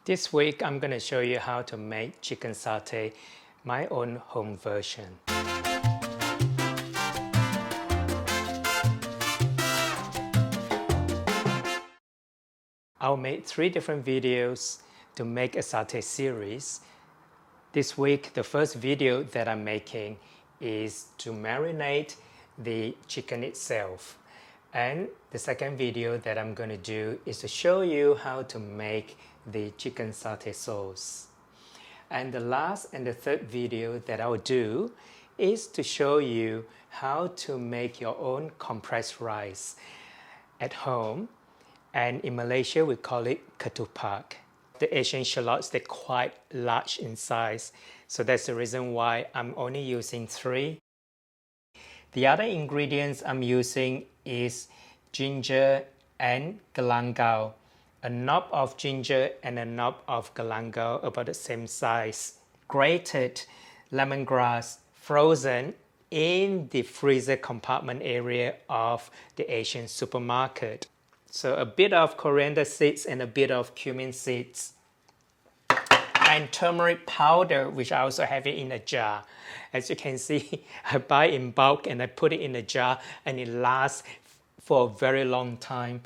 This week I'm going to show you how to make chicken satay, my own home version. I'll make 3 different videos to make a satay series. This week the first video that I'm making is to marinate the chicken itself. And the second video that I'm going to do is to show you how to make the chicken satay sauce. And the last and the third video that I'll do is to show you how to make your own compressed rice at home. And in Malaysia we call it ketupat. The Asian shallots, they're quite large in size, so that's the reason why I'm only using 3. The other ingredients I'm using is ginger and galangal. A knob of ginger and a knob of galangal about the same size. Grated lemongrass, frozen in the freezer compartment area of the Asian supermarket. So a bit of coriander seeds and a bit of cumin seeds. And turmeric powder, which I also have it in a jar. As you can see, I buy in bulk and I put it in a jar and it lasts for a very long time.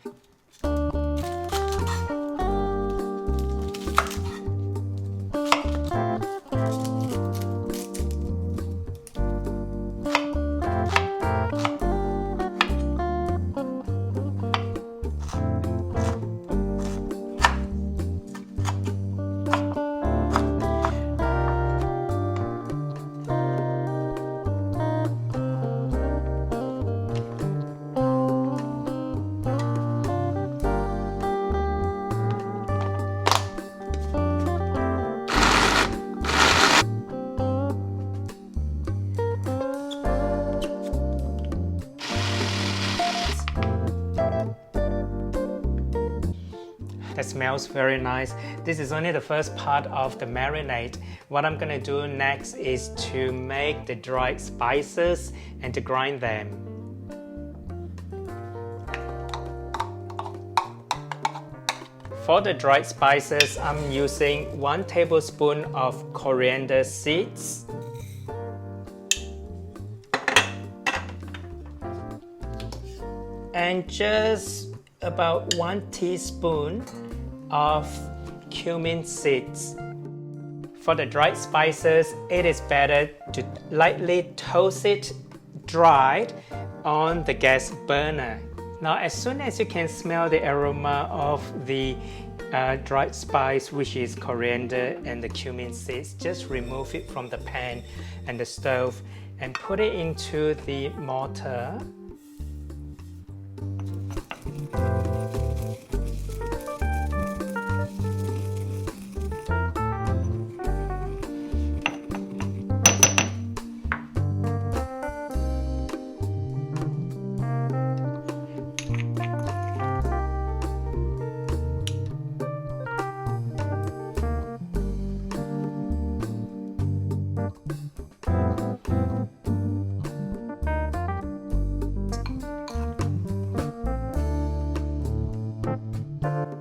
That smells very nice. This is only the first part of the marinade. What I'm gonna do next is to make the dried spices and to grind them. For the dried spices, I'm using 1 tablespoon of coriander seeds, and just about 1 teaspoon of cumin seeds. For the dried spices, it is better to lightly toast it dried on the gas burner. Now, as soon as you can smell the aroma of the dried spice, which is coriander and the cumin seeds, just remove it from the pan and the stove and put it into the mortar.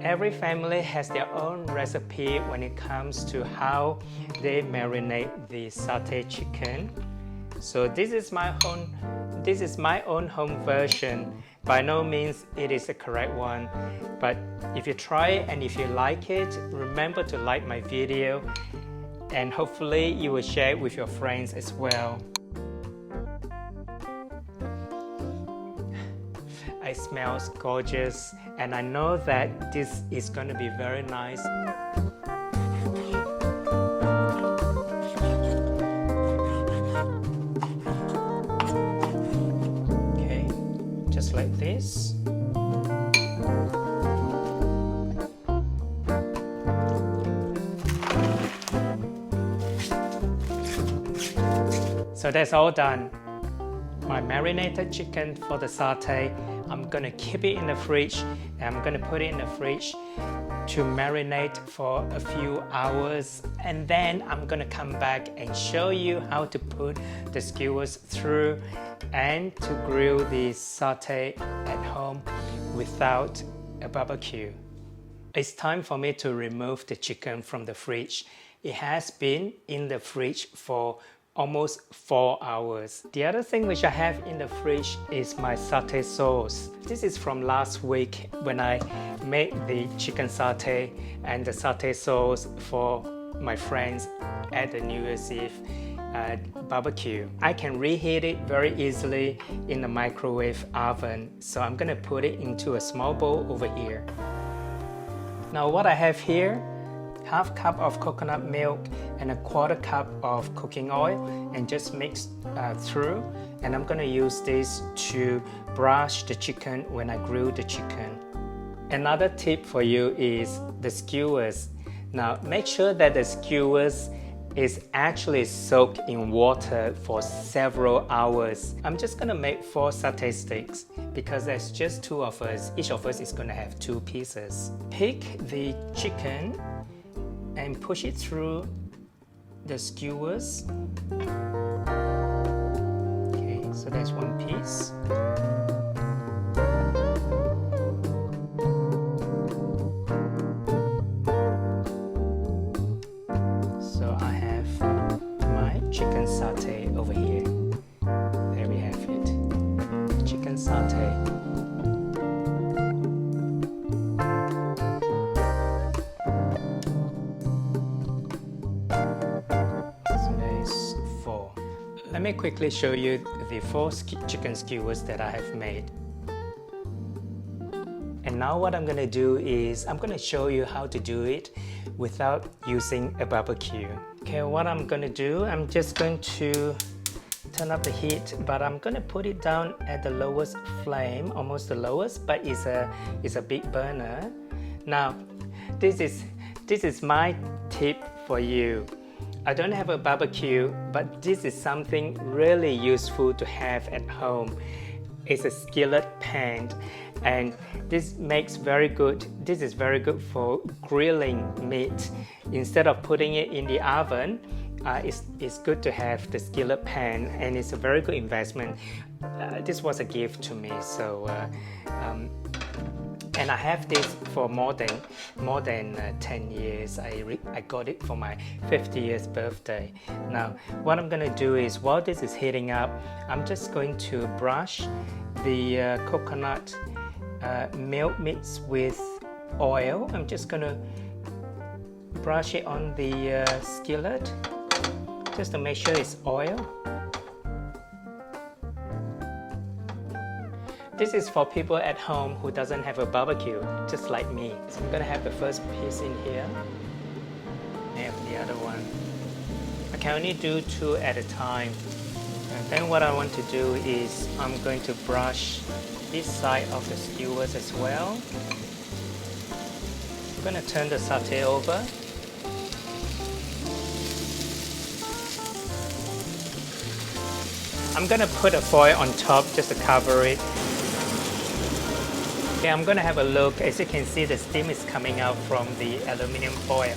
Every family has their own recipe when it comes to how they marinate the satay chicken. So this is my own home version. By no means it is the correct one, but if you try it and if you like it, remember to like my video and hopefully you will share it with your friends as well. It smells gorgeous and I know that this is going to be very nice. Okay, just like this. So that's all done. My marinated chicken for the satay, I'm gonna keep it in the fridge and I'm gonna put it in the fridge to marinate for a few hours, and then I'm gonna come back and show you how to put the skewers through and to grill the satay at home without a barbecue. It's time for me to remove the chicken from the fridge. It has been in the fridge for almost 4 hours. The other thing which I have in the fridge is my satay sauce. This is from last week when I made the chicken satay and the satay sauce for my friends at the New Year's Eve barbecue. I can reheat it very easily in the microwave oven, so I'm gonna put it into a small bowl over here. Now what I have here, half cup of coconut milk and a quarter cup of cooking oil, and just mix through. And I'm gonna use this to brush the chicken when I grill the chicken. Another tip for you is the skewers. Now make sure that the skewers is actually soaked in water for several hours. I'm just gonna make 4 satay sticks because there's just 2 of us. Each of us is gonna have 2 pieces. Pick the chicken and push it through the skewers. Okay, so that's 1 piece. So I have my chicken satay over here. There we have it. Chicken satay. Let me quickly show you the 4 chicken skewers that I have made. And now what I'm going to do is I'm going to show you how to do it without using a barbecue. Okay, what I'm going to do, I'm just going to turn up the heat, but I'm going to put it down at the lowest flame, almost the lowest, but it's a big burner. Now, this is my tip for you. I don't have a barbecue, but this is something really useful to have at home. It's a skillet pan, and this is very good for grilling meat. Instead of putting it in the oven, it's good to have the skillet pan, and it's a very good investment. This was a gift to me, so and I have this for more than 10 years. I got it for my 50th birthday. Now, what I'm gonna do is, while this is heating up, I'm just going to brush the coconut milk mixed with oil. I'm just gonna brush it on the skillet, just to make sure it's oil. This is for people at home who doesn't have a barbecue, just like me. So I'm gonna have the first piece in here, and the other one. I can only do 2 at a time. And then what I want to do is I'm going to brush this side of the skewers as well. I'm gonna turn the satay over. I'm gonna put a foil on top just to cover it. Okay, I'm gonna have a look. As you can see, the steam is coming out from the aluminum foil.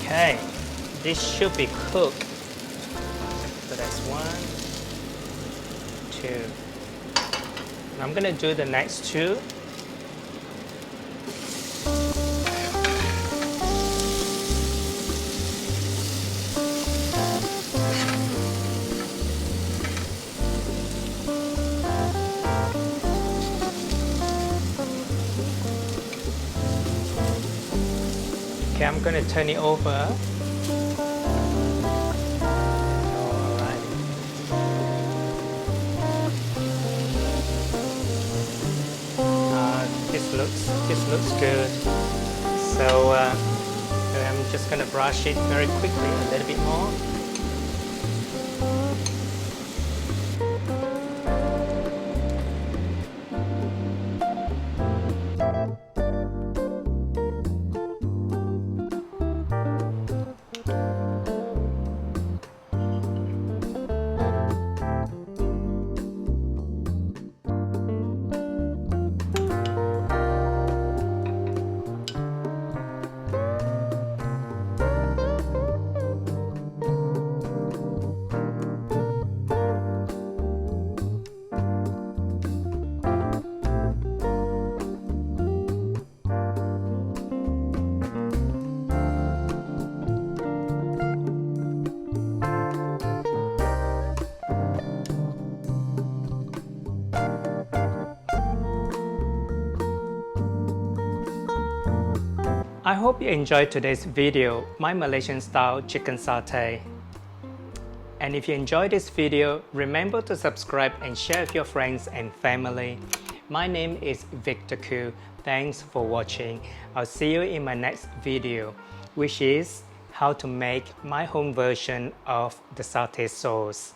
Okay, this should be cooked. So that's 1, 2. And I'm gonna do the next 2. Okay, I'm going to turn it over. Alright. This looks good. So I'm just going to brush it very quickly, a little bit more. I hope you enjoyed today's video, my Malaysian style chicken satay. And if you enjoyed this video, remember to subscribe and share with your friends and family. My name is Victor Koo. Thanks for watching. I'll see you in my next video, which is how to make my home version of the satay sauce.